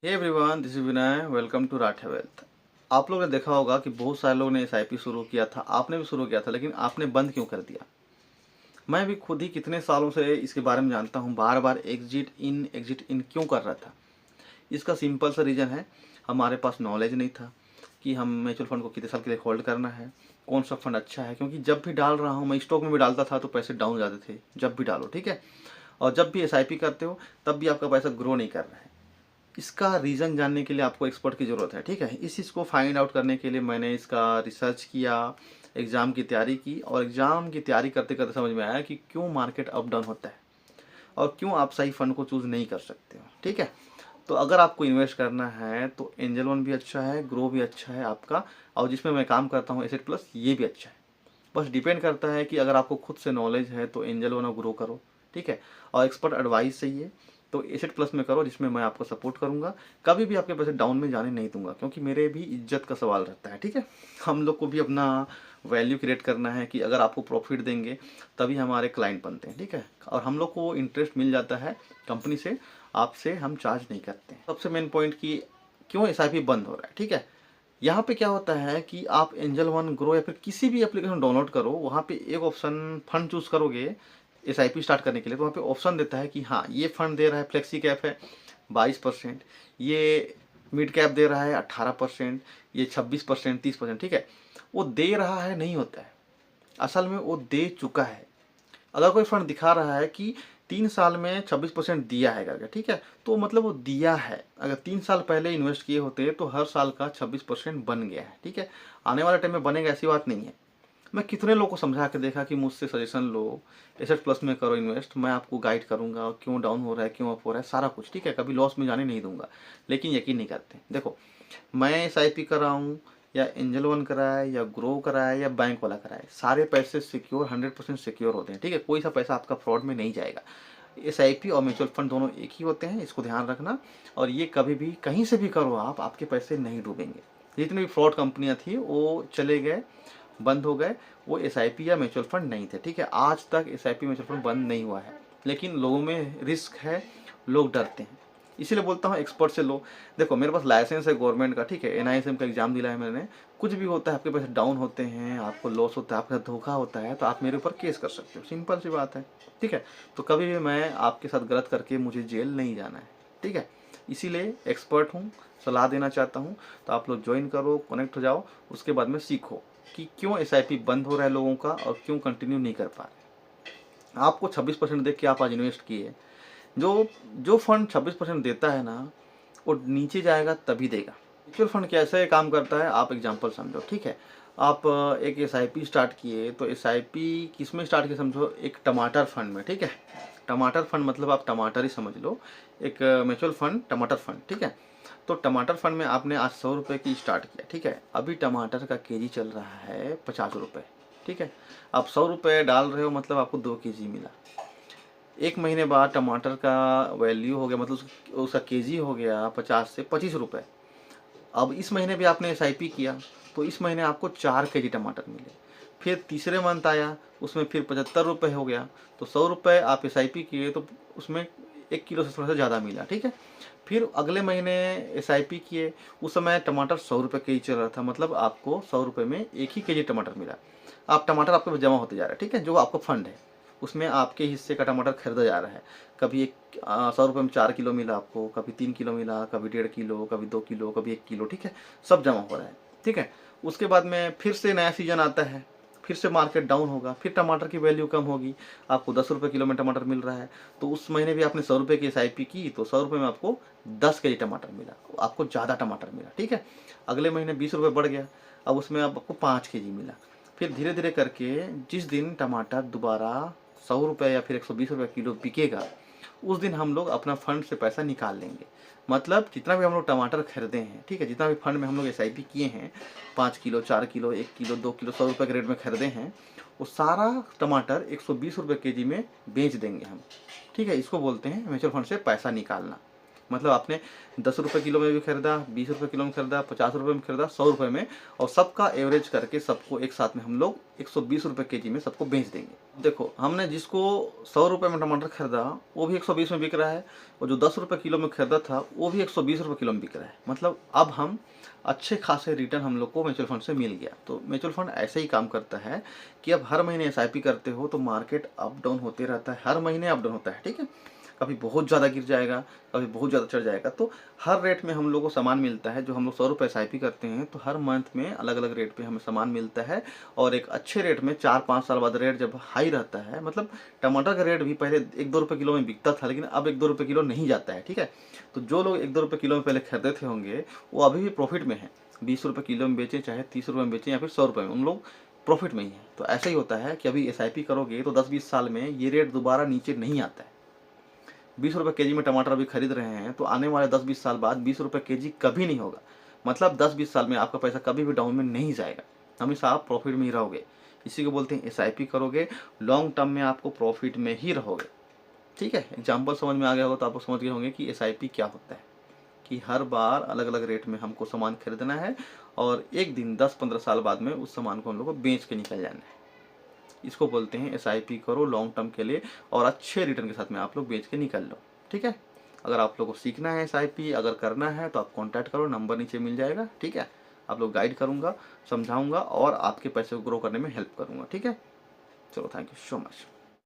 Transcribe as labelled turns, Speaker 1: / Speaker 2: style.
Speaker 1: Hey everyone, this is Vinay. Welcome to Ratha wealth. आप लोगों ने देखा होगा कि बहुत सारे लोगों ने एसआईपी शुरू किया था, आपने भी शुरू किया था, लेकिन आपने बंद क्यों कर दिया? मैं भी खुद ही कितने सालों से इसके बारे में जानता हूँ, बार बार एग्जिट इन क्यों कर रहा था। इसका सिंपल सा रीज़न है, हमारे पास नॉलेज नहीं था कि हम म्यूचुअल फंड को कितने साल के लिए होल्ड करना है, कौन सा फंड अच्छा है। क्योंकि जब भी डाल रहा हूँ, मैं स्टॉक में भी डालता था तो पैसे डाउन जाते थे, जब भी डालो, ठीक है। और जब भी एसआईपी करते हो तब भी आपका पैसा ग्रो नहीं कर रहा है। इसका रीज़न जानने के लिए आपको एक्सपर्ट की ज़रूरत है, ठीक है। इस चीज़ को फाइंड आउट करने के लिए मैंने इसका रिसर्च किया, एग्ज़ाम की तैयारी की, और एग्ज़ाम की तैयारी करते करते समझ में आया कि क्यों मार्केट अप डाउन होता है और क्यों आप सही फंड को चूज़ नहीं कर सकते हो, ठीक है। तो अगर आपको इन्वेस्ट करना है तो एंजल वन भी अच्छा है, ग्रो भी अच्छा है आपका, और जिसमें मैं काम करता हूँ एसेट प्लस, ये भी अच्छा है। बस डिपेंड करता है कि अगर आपको खुद से नॉलेज है तो एंजल वन और ग्रो करो, ठीक है। और एक्सपर्ट एडवाइस चाहिए तो एसेट प्लस में करो, जिसमें मैं आपको सपोर्ट करूंगा। कभी भी आपके पैसे डाउन में जाने नहीं दूंगा, क्योंकि मेरे भी इज्जत का सवाल रहता है, ठीक है। हम लोग को भी अपना वैल्यू क्रिएट करना है कि अगर आपको प्रॉफिट देंगे तभी हमारे क्लाइंट बनते हैं, ठीक है। और हम लोग को इंटरेस्ट मिल जाता है कंपनी से, आपसे हम चार्ज नहीं करते हैं। सबसे मेन पॉइंट कि क्यों एसआईपी बंद हो रहा है, ठीक है। यहाँ पे क्या होता है कि आप एंजल वन, ग्रो या फिर किसी भी एप्लीकेशन डाउनलोड करो, वहाँ पे एक ऑप्शन फंड चूज करोगे एसआईपी स्टार्ट करने के लिए, तो वहाँ पे ऑप्शन देता है कि हाँ, ये फंड दे रहा है, फ्लेक्सी कैप है 22%, ये मिड कैप दे रहा है 18%, ये 26%, 30%, ठीक है। वो दे रहा है नहीं होता है, असल में वो दे चुका है। अगर कोई फंड दिखा रहा है कि 3 साल में 26% दिया है करके, ठीक है, तो मतलब वो दिया है। अगर 3 साल पहले इन्वेस्ट किए होते तो हर साल का 26% बन गया है, ठीक है। आने वाले टाइम में बनेगा, ऐसी बात नहीं है। मैं कितने लोगों को समझा के देखा कि मुझसे सजेशन लो, एसेट प्लस में करो इन्वेस्ट, मैं आपको गाइड करूंगा क्यों डाउन हो रहा है, क्यों अप हो रहा है, सारा कुछ, ठीक है। कभी लॉस में जाने नहीं दूंगा, लेकिन यकीन नहीं करते। देखो, मैं एसआईपी कराऊं या एंजल वन कराए या ग्रो कराए या बैंक वाला कराए, सारे पैसे सिक्योर, 100% सिक्योर होते हैं, ठीक है। कोई सा पैसा आपका फ्रॉड में नहीं जाएगा। एसआईपी और म्यूचुअल फंड दोनों एक ही होते हैं, इसको ध्यान रखना। और ये कभी भी कहीं से भी करो आप, आपके पैसे नहीं डूबेंगे। जितनी भी फ्रॉड कंपनियां थी वो चले गए, बंद हो गए। वो एसआईपी या म्यूचुअल फंड नहीं थे, ठीक है। आज तक एसआईपी म्यूचुअल फंड बंद नहीं हुआ है, लेकिन लोगों में रिस्क है, लोग डरते हैं। इसीलिए बोलता हूँ एक्सपर्ट से लो। देखो, मेरे पास लाइसेंस है गवर्नमेंट का, ठीक है। एनआईएसएम का एग्जाम दिला है मैंने। कुछ भी होता है, आपके पैसे डाउन होते हैं, आपको लॉस होता है, आपके साथ धोखा होता है, तो आप मेरे ऊपर केस कर सकते हो, सिंपल सी बात है, ठीक है। तो कभी भी मैं आपके साथ गलत करके मुझे जेल नहीं जाना है, ठीक है। इसीलिए एक्सपर्ट हूँ, सलाह देना चाहता हूँ। तो आप लोग ज्वाइन करो, कनेक्ट हो जाओ, उसके बाद में सीखो कि क्यों एसआईपी बंद हो रहा है लोगों का और क्यों कंटिन्यू नहीं कर पा रहे। आपको 26% देख के आप आज इन्वेस्ट किए, जो जो फंड 26% देता है ना, वो नीचे जाएगा तभी देगा। म्यूचुअल फंड कैसे काम करता है, आप एग्जांपल समझो, ठीक है। आप एक एसआईपी स्टार्ट किए, तो एसआईपी किस में स्टार्ट किया समझो, एक टमाटर फंड में, ठीक है। टमाटर फंड मतलब आप टमाटर ही समझ लो, एक म्यूचुअल फंड टमाटर फंड, ठीक है। तो टमाटर फंड में आपने आज 100 रुपये की स्टार्ट किया, ठीक है। अभी टमाटर का केजी चल रहा है 50 रुपये, ठीक है। आप 100 रुपये डाल रहे हो, मतलब आपको 2 केजी मिला। एक महीने बाद टमाटर का वैल्यू हो गया, मतलब उसका केजी हो गया 50 से 25 रुपये। अब इस महीने भी आपने एसआईपी किया, तो इस महीने आपको 4 केजी टमाटर मिले। फिर तीसरे मंथ आया, उसमें फिर 75 रुपये हो गया। तो 100 रुपये आप एसआईपी किए, तो उसमें 1 किलो से थोड़ा सा ज़्यादा मिला, ठीक है। फिर अगले महीने एसआईपी किए, उस समय टमाटर 100 रुपये केजी चल रहा था, मतलब आपको 100 रुपये में 1 ही केजी टमाटर मिला। आप टमाटर आपके पास जमा होते जा रहा है, ठीक है। जो आपका फंड है उसमें आपके हिस्से का टमाटर खरीदा जा रहा है। कभी 100 रुपये में 4 किलो मिला आपको, कभी 3 किलो मिला, कभी 1.5 किलो, कभी 2 किलो, कभी 1 किलो, ठीक है। सब जमा हो रहा है, ठीक है। उसके बाद में फिर से नया सीजन आता है, फिर से मार्केट डाउन होगा, फिर टमाटर की वैल्यू कम होगी, आपको 10 रुपये किलो में टमाटर मिल रहा है। तो उस महीने भी आपने 100 रुपये की एसआईपी की, तो 100 रुपये में आपको 10 केजी टमाटर मिला, आपको ज़्यादा टमाटर मिला, ठीक है। अगले महीने 20 रुपये बढ़ गया, अब उसमें आपको 5 केजी मिला। फिर धीरे धीरे करके जिस दिन टमाटर दोबारा 100 रुपये या फिर 120 रुपये किलो बिकेगा, उस दिन हम लोग अपना फंड से पैसा निकाल लेंगे। मतलब जितना भी हम लोग टमाटर खरीदे हैं, ठीक है, जितना भी फंड में हम लोग एसआईपी किए हैं, 5 किलो, 4 किलो, 1 किलो, 2 किलो, 100 रुपये के रेट में खरीदे हैं, वो सारा टमाटर 120 रुपये केजी में बेच देंगे हम, ठीक है। इसको बोलते हैं म्यूचुअल फंड से पैसा निकालना। मतलब आपने 10 रुपये किलो में भी खरीदा, 20 रुपये किलो में खरीदा, 50 रुपये में खरीदा, 100 रुपये में, और सबका एवरेज करके सबको एक साथ में हम लोग 120 रुपये केजी में सबको बेच देंगे। देखो, हमने जिसको 100 रुपये में टमाटर खरीदा वो भी 120 में बिक रहा है, और जो 10 रुपये किलो में खरीदा था वो भी 120 रुपये किलो में बिक रहा है। मतलब अब हम अच्छे खासे रिटर्न हम लोग को म्यूचुअल फंड से मिल गया। तो म्यूचुअल फंड ऐसे ही काम करता है कि अब हर महीने एसआईपी करते हो तो मार्केट अप डाउन होते रहता है, हर महीने अप डाउन होता है, ठीक है। कभी बहुत ज़्यादा गिर जाएगा, कभी बहुत ज़्यादा चढ़ जाएगा। तो हर रेट में हम लोग को सामान मिलता है। जो हम लोग 100 रुपये एसआईपी करते हैं तो हर मंथ में अलग अलग रेट पे हमें सामान मिलता है, और एक अच्छे रेट में 4-5 साल बाद रेट जब हाई रहता है, मतलब टमाटर का रेट भी पहले 1-2 रुपये किलो में बिकता था, लेकिन अब 1-2 रुपये किलो नहीं जाता है, ठीक है। तो जो लोग 1-2 रुपये किलो में पहले खरीदे थे होंगे वो अभी भी प्रॉफिट में है। 20 रुपये किलो में बेचें, चाहे 30 रुपये में बेचें, या फिर 100 रुपये में, उन लोग प्रॉफिट में ही है। तो ऐसा ही होता है कि अभी एसआईपी करोगे तो 10-20 साल में ये रेट दोबारा नीचे नहीं आता है। 20 रुपये केजी में टमाटर अभी खरीद रहे हैं तो आने वाले 10-20 साल बाद 20 रुपये केजी कभी नहीं होगा। मतलब 10-20 साल में आपका पैसा कभी भी डाउन में नहीं जाएगा, हमेशा आप प्रॉफिट में ही रहोगे। इसी को बोलते हैं एसआईपी करोगे, लॉन्ग टर्म में आपको प्रॉफिट में ही रहोगे, ठीक है। एग्जाम्पल समझ में आ गया होगा तो आप समझ गए होंगे कि एसआईपी क्या होता है, कि हर बार अलग अलग रेट में हमको सामान खरीदना है, और एक दिन 10-15 साल बाद में उस सामान को हम लोग को बेच के निकल जाना है। इसको बोलते हैं एसआईपी करो लॉन्ग टर्म के लिए, और अच्छे रिटर्न के साथ में आप लोग बेच के निकल लो, ठीक है। अगर आप लोग को सीखना है एसआईपी अगर करना है तो आप कांटेक्ट करो, नंबर नीचे मिल जाएगा, ठीक है। आप लोग गाइड करूँगा, समझाऊँगा और आपके पैसे को ग्रो करने में हेल्प करूँगा, ठीक है। चलो, थैंक यू सो मच।